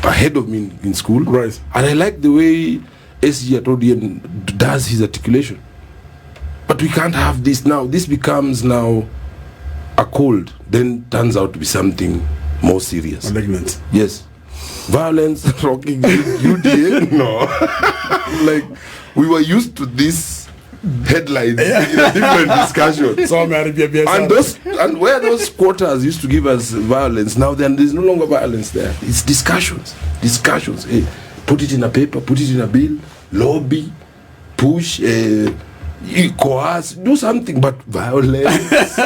ahead of me in school. Right. And I like the way SG Atodian does his articulation. But we can't have this now. This becomes now a cold, then turns out to be something more serious. Malignant. Yes. Violence, rocking UDA? No. Like, we were used to this headlines in a different discussion. And where those quotas used to give us violence, now then there's no longer violence there. It's discussions. Hey, put it in a paper, put it in a bill, lobby, push, coerce, do something, but violence.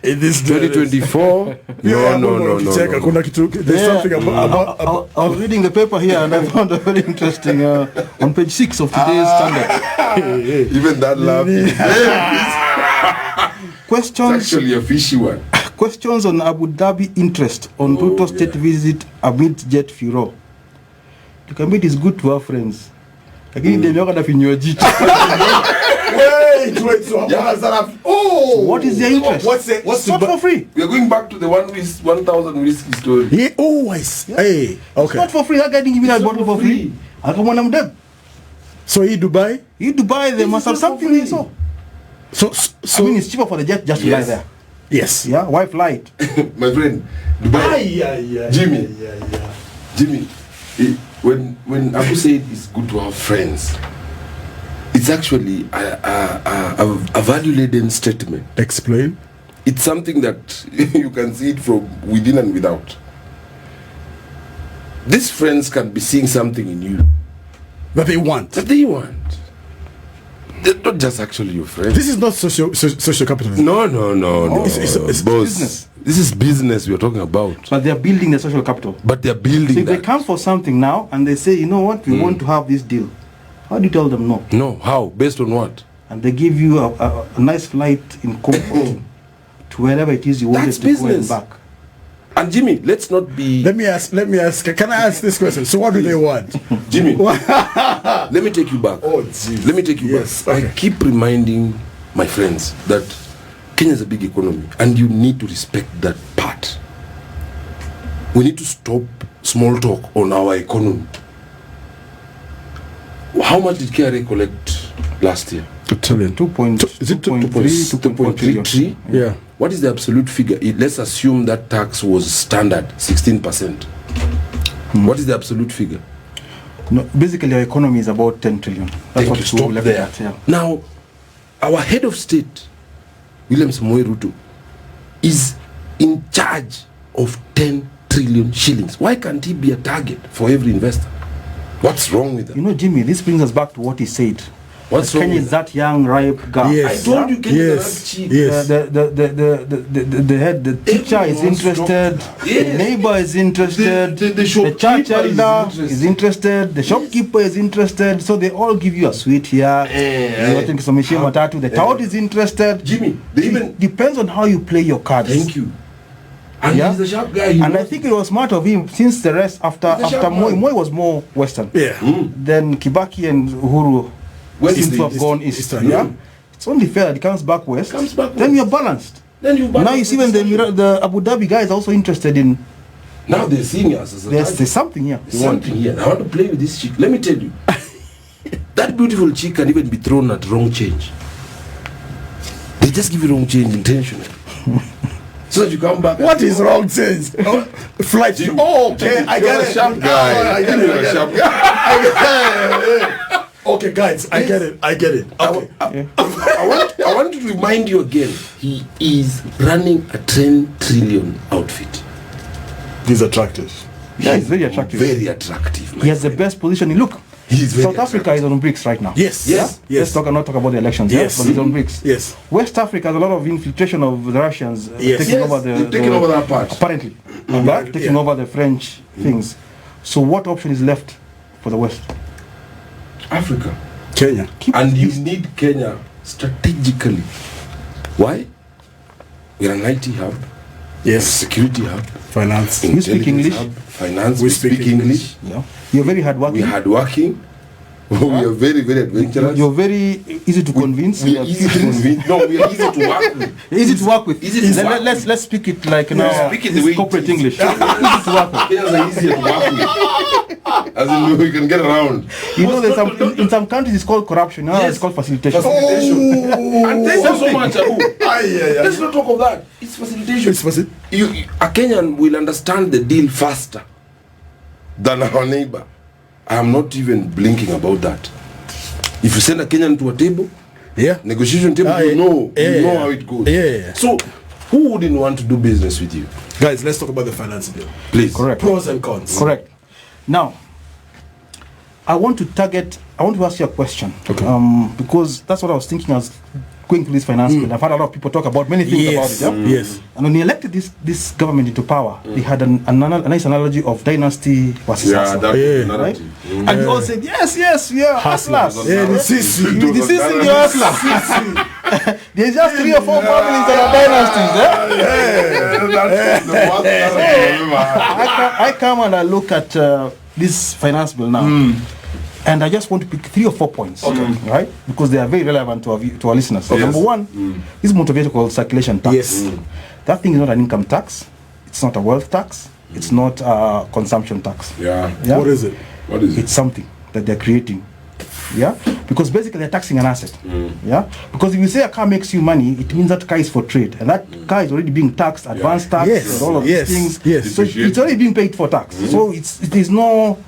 In this 2024, no. There's something about I was reading the paper here and I found a very interesting on page 6 of today's Standard. Even that laugh. Questions. It's actually a fishy one. Questions on Abu Dhabi interest on Ruto state visit amid jet furor. To commit is good to our friends. Again, they look at Wait, so what is their interest? What's not for free? We are going back to the 1,000 whiskey story. Yeah, I see. Hey, okay. It's not for free. That guy didn't give me that bottle for free. I come on, I'm dead. So Dubai, they must have something they saw. So I mean, it's cheaper for the jet just to lie there. Yes. Yeah, why fly it? My friend, Dubai. Jimmy, when Abu said it's good to have friends, it's actually a value-laden statement. Explain. It's something that you can see it from within and without. These friends can be seeing something in you that they want. They're not just actually your friends. This is not social capitalism. No. It's business. This is business we are talking about. But they are building the social capital. So if they come for something now and they say, you know what, we want to have this deal. How do you tell them no? No, how? Based on what? And they give you a nice flight in comfort to wherever it is you wanted to go and back. And Jimmy, let's not be... Let me ask, can I ask this question? So what do they want? Jimmy, let me take you back. Oh, jeez. Let me take you back. Okay. I keep reminding my friends that Kenya is a big economy and you need to respect that part. We need to stop small talk on our economy. How much did KRA collect last year? 2 trillion. 2.3. Yeah. What is the absolute figure? Let's assume that tax was standard, 16%. What is the absolute figure? No, basically our economy is about 10 trillion. That's what stop left there. At, yeah. Now, our head of state, William Samoei Ruto, is in charge of 10 trillion shillings. Why can't he be a target for every investor? What's wrong with that? You know, Jimmy, this brings us back to what he said. What's wrong Kenya is that young, ripe guy. Yes. I told you Kenya is cheap. Yes. The teacher is interested, the neighbor is interested, the church elder is interested, the shopkeeper is interested, so they all give you a sweet here. The tout is interested. Jimmy, it depends on how you play your cards. Thank you. And he's the sharp guy. And I think it was smart of him, since the rest after Moi was more Western. Yeah. Then Kibaki and Uhuru seem to have gone east. Yeah. It's only fair that he comes back west. Then you're balanced. Now you see when the Abu Dhabi guy is also interested in. Now they're seeing us as a there's something here. There's something here. I want to play with this chick. Let me tell you, that beautiful chick can even be thrown at wrong change. They just give you wrong change intentionally. So that you come back. What is wrong change? Flight. Okay, I get it. Sharp guy. I get it. Okay, guys, I get it. Okay. I want to remind you again. He is running a 10 trillion outfit. He's attractive. Yeah, he's very attractive. Very attractive. He has the best position. Look, South Africa is on BRICS right now. Yes. Let's not talk about the elections. Yes. But he's on BRICS. Yes. West Africa has a lot of infiltration of the Russians taking over that part. Apparently. Taking over the French things. So what option is left for the West? Africa. Kenya. And you need Kenya strategically. Why? We're an IT hub. Yes. Security hub. Finance. You speak English. Hub, finance. We speak English. Yeah. You're very hardworking. We're hardworking. We are very, very adventurous. You're very easy to convince. We are easy to convince. No, we are easy to work with. Easy to work with. Easy to work with. Let's speak it like now. Speak it the way corporate it is. English. Easy to work with. Kenyans are easier to work with. As in, we can get around. You know, there's in some countries it's called corruption. Now it's called facilitation. And thank you so much, Abu. Let's not talk of that. It's facilitation. A Kenyan will understand the deal faster than our neighbor. I am not even blinking about that. If you send a Kenyan to a table, negotiation table, you know how it goes. So, who wouldn't want to do business with you? Guys, let's talk about the finance bill. Please. Correct. Pros and cons. Correct. Now, I want to ask you a question. Okay. Because that's what I was thinking as going through this finance bill. I've had a lot of people talk about many things about it. Yeah? Yes. And when he elected this government into power, they had a nice analogy of dynasty versus hustler. Right? And they all said, yes, yeah, hustlers. Yeah, the CC. The CC, the hustlers. There's just 3 or 4 families that are dynasties. I come and I look at this finance bill now. And I just want to pick 3 or 4 points, right? Because they are very relevant to our listeners. So number one, this motor vehicle circulation tax. Yes. That thing is not an income tax. It's not a wealth tax. It's not a consumption tax. Yeah. What is it? It's something that they're creating. Yeah? Because basically they're taxing an asset. Yeah? Because if you say a car makes you money, it means that car is for trade. And that car is already being taxed, advance tax, and all of these things. Yes. So it's already being paid for tax. So it is no...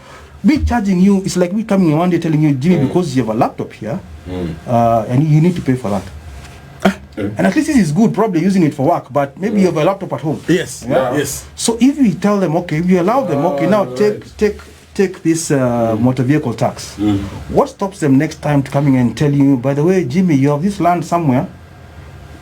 We charging you, it's like we coming in one day telling you, Jimmy, because you have a laptop here, and you need to pay for that. And at least this is good, probably using it for work, but maybe you have a laptop at home. Yes. Yes. So if you tell them, okay, if you allow them, okay, now take this motor vehicle tax. What stops them next time to coming and tell you, by the way, Jimmy, you have this land somewhere,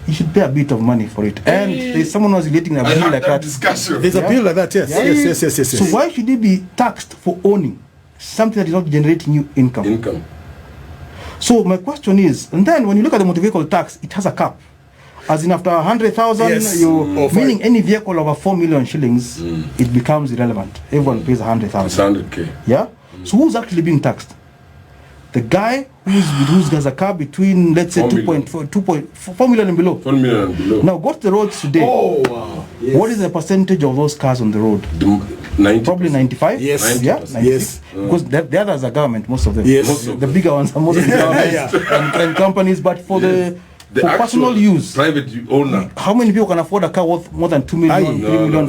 you should pay a bit of money for it. And there's someone who's relating a bill like that. Discussion. There's a bill like that, yes. Yes. So why should they be taxed for owning something that is not generating you income? So my question is, and then when you look at the motor vehicle tax, it has a cap. As in after 100,000, meaning any vehicle over 4 million shillings, it becomes irrelevant. Everyone pays 100,000. It's 100K. Yeah? So who's actually being taxed? The guy who's has a car between, let's say, 4 million and below. 4 million and below. Now go to the roads today. Oh, wow. Yes. What is the percentage of those cars on the road? 90%. Probably 95. Yes. 90%. Yeah, 96. Yes. Because the others are government, most of them. Yes. The bigger ones are mostly government and companies, but for for personal use, private owner. how many people can afford a car worth more than 2 million, 3 million?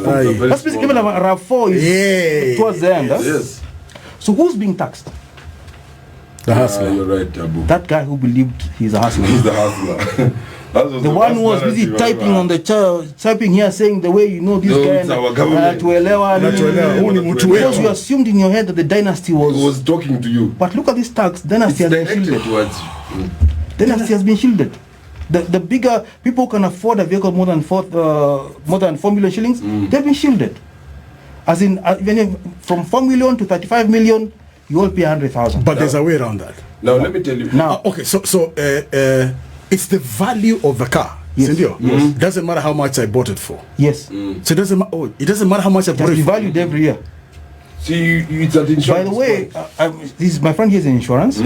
That's basically even a RAV4 is towards the end. Yes. So who's being taxed? The hustler. You're right, Abu. That guy who believed he's a hustler. He's the hustler. The one who was busy typing on the typing here saying the way you know this guy because you assumed in your head that the dynasty was talking to you. But look at this tax. Dynasty has been shielded. Dynasty has been shielded. The bigger people can afford a vehicle more than 4 million shillings, they've been shielded. As in from 4 million to 35 million, you all pay 100,000. But there's a way around that. Now let me tell you. Now, okay, so it's the value of the car. Yes. Yes. Doesn't matter how much I bought it for. Yes. So it doesn't matter how much I It bought has it been for. valued every year. See, it's an insurance. By the way, this is my friend here is in insurance,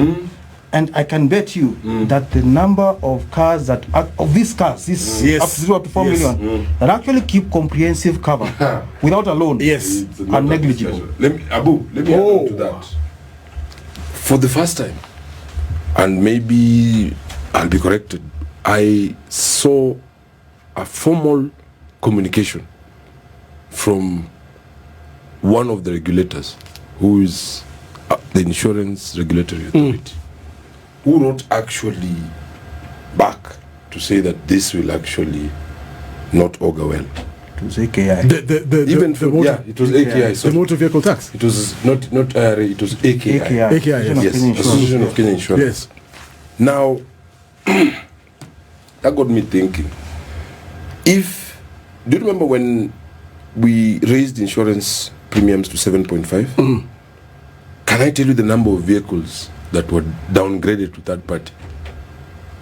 and I can bet you that the number of cars that of these cars, up to 0 to 4 million, that actually keep comprehensive cover without a loan, are negligible. Let me add on to that. For the first time, and maybe I'll be corrected, I saw a formal communication from one of the regulators, who is the Insurance Regulatory Authority, who wrote actually back to say that this will actually not augur well. It was AKI. It was AKI. The motor vehicle tax. It was not IRA, it was AKI. AKI, Yes, Association of Kenya Insurance. Yes. Now, that got me thinking. Do you remember when we raised insurance premiums to 7.5? Can I tell you the number of vehicles that were downgraded to third party?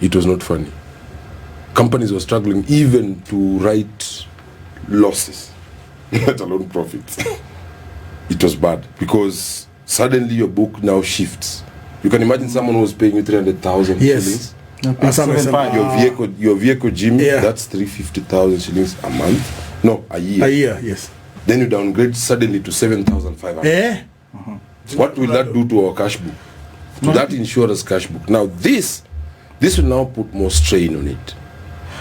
It was not funny. Companies were struggling even to write losses, let alone profits. It was bad because suddenly your book now shifts You can imagine someone who was paying you 300,000 Yes. shillings. Your vehicle, Jimmy, that's 350,000 shillings a month. No, a year. A year, yes. Then you downgrade suddenly to 7,500. What will that do to our cash book? To that insurer's cash book? Now this will now put more strain on it.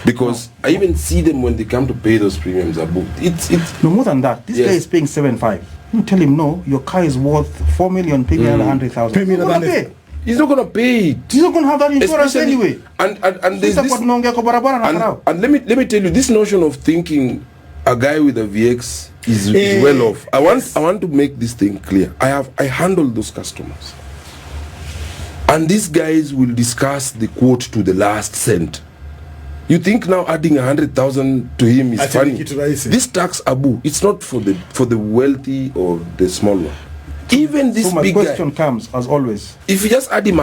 Because I even see them when they come to pay those premiums are booked. It's no more than that. This guy is paying 7.5. You tell him no, your car is worth 4 million, pay me another 100,000. Pay me another 100,000. He's not gonna pay it. He's not gonna have that insurance anyway. And there's this, and let me tell you, this notion of thinking a guy with a VX is well off. I want to make this thing clear. I handle those customers, and these guys will discuss the quote to the last cent. You think now adding 100,000 to him is funny? This tax Abu, it's not for the wealthy or the small one. Even this so my big question guy, comes as always. if you just add him,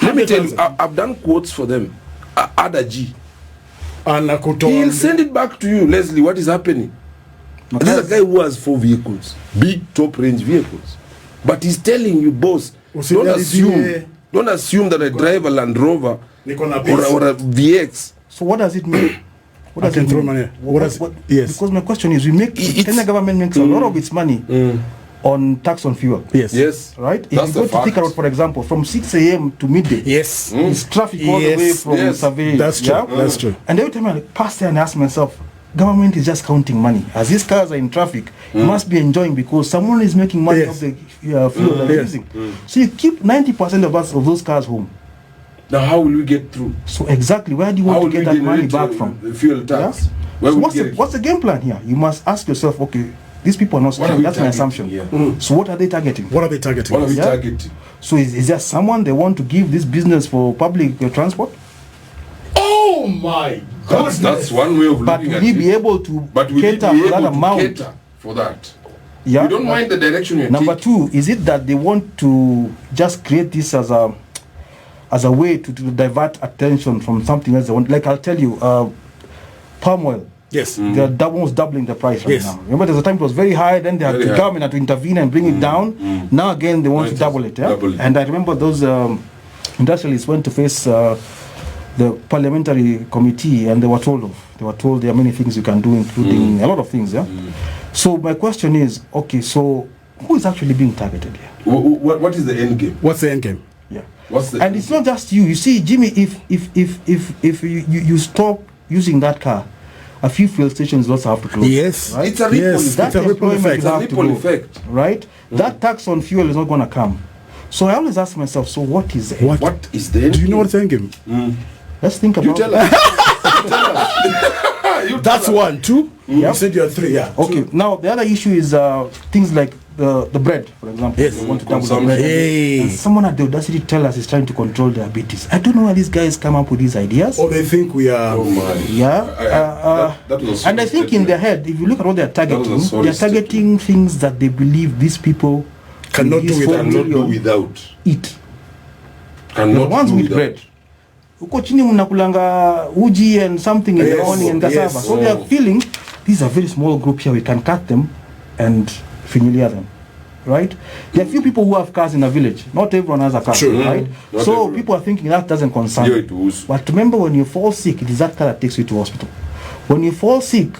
let me tell you, I've done quotes for them. Add a G. He'll send it back to you, Leslie. What is happening? This is a guy who has 4 vehicles, big top range vehicles, but he's telling you, boss, don't assume that I drive a Land Rover or a VX. So what does it mean? What does it mean? Yes. Because my question is, Kenya government makes a lot of its money on tax on fuel. Yes. Right? If you go to Thika Road, for example, from 6 a.m. to midday, it's traffic all the way from Survey. That's true. That's true. And every time I pass there and ask myself, government is just counting money. As these cars are in traffic, you must be enjoying because someone is making money off the fuel they're using. So you keep 90% of those cars home. Now how will we get through? So exactly, where do you want to get that money back from? The fuel tax. So what's the game plan here? You must ask yourself, okay, these people are not strong. That's my assumption. So what are they targeting? What are they targeting? So is there someone they want to give this business for public transport? Oh my God! That's one way of looking at it. But will he be able to cater for that amount? Cater for that. Yeah. You don't mind the direction you're Number two, is it that they want to just create this as a way to divert attention from something else they want? Like I'll tell you, palm oil. Yes. They're almost doubling the price right now. Remember, there's a time it was very high, then the government had to intervene and bring it down. Now again, they want to double it. And I remember those industrialists went to face the parliamentary committee, and they were told there are many things you can do, including a lot of things. So my question is, okay, so who is actually being targeted here? What is the end game? What's the end game? Yeah. And it's not just you. You see, Jimmy, if you stop using that car, a few fuel stations also have to close. Yes, right? It's a ripple effect. Right? That tax on fuel is not going to come. So I always ask myself, so what is the what is the end game? Do you know what's the end game? Let's think about it. Tell us. That's one. 2? You said you're 3. Yeah. Okay. Now the other issue is things like the bread, for example. Yes. They want to double the bread. And someone had the audacity to tell us he's trying to control diabetes. I don't know why these guys come up with these ideas. Or they think we are. Oh my. Yeah. And I think in their head, if you look at what they're targeting, they're targeting things that they believe these people cannot do without. Eat. Cannot the ones do with without. bread. Uko chini mnakulanga uji and something in the morning and cassava. So they are feeling these are very small group here. We can cut them and familiar them, right? There are few people who have cars in a village. Not everyone has a car, right? Not so everyone. People are thinking that doesn't concern. Yeah, it was. But remember, when you fall sick, it is that car that takes you to hospital. When you fall sick,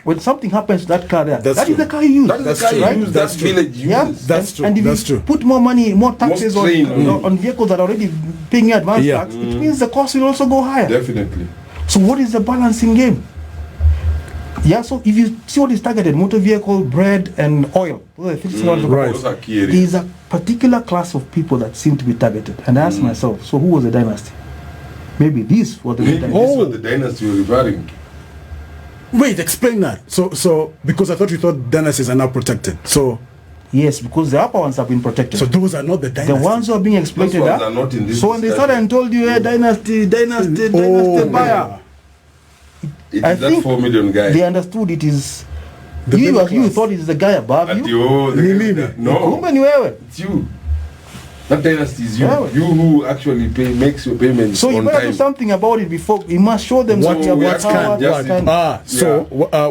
when something happens to that car there, that is the car you use. That's the car you use. That village uses. Yeah, that's true. And if you put more money, more taxes on vehicles that are already paying advance tax, it means the cost will also go higher. Definitely. So what is the balancing game? Yeah, so if you see what is targeted, motor vehicle, bread, and oil, Those are key areas. there is a particular class of people that seem to be targeted. And I ask myself, so who was the dynasty? Maybe this was the dynasty. This was the dynasty you're referring to. Wait, explain that. So because I thought you thought dynasties are now protected. So yes, because the upper ones have been protected. So those are not the dynasties. The ones who are being exploited are not in this. So when they started and told you, hey, dynasty buyer. It is that 4 million guy. They understood it is you thought it is the guy above you. No. It's you. That dynasty is you. Yeah. You who actually makes your payments. So you on better time. do something about it before. You must show them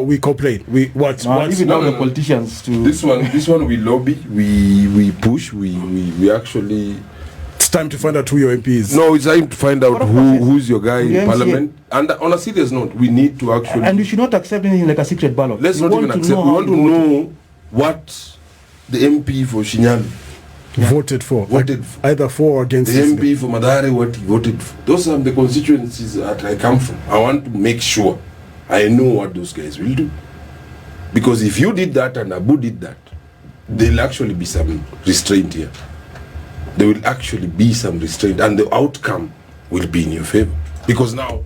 we complain. Even now the politicians to this one we lobby, we push, we actually It's time to find out who your MP is. No, it's time to find out who's your guy in Parliament. And on a serious note, we need to actually... And we should not accept anything like a secret ballot. Let's not even accept. We want to know what the MP for Shinyali voted for. Either for or against. The MP for Madare, what he voted for. Those are the constituencies that I come from. I want to make sure I know what those guys will do. Because if you did that and Abu did that, there'll actually be some restraint here. There will actually be some restraint, and the outcome will be in your favor. Because now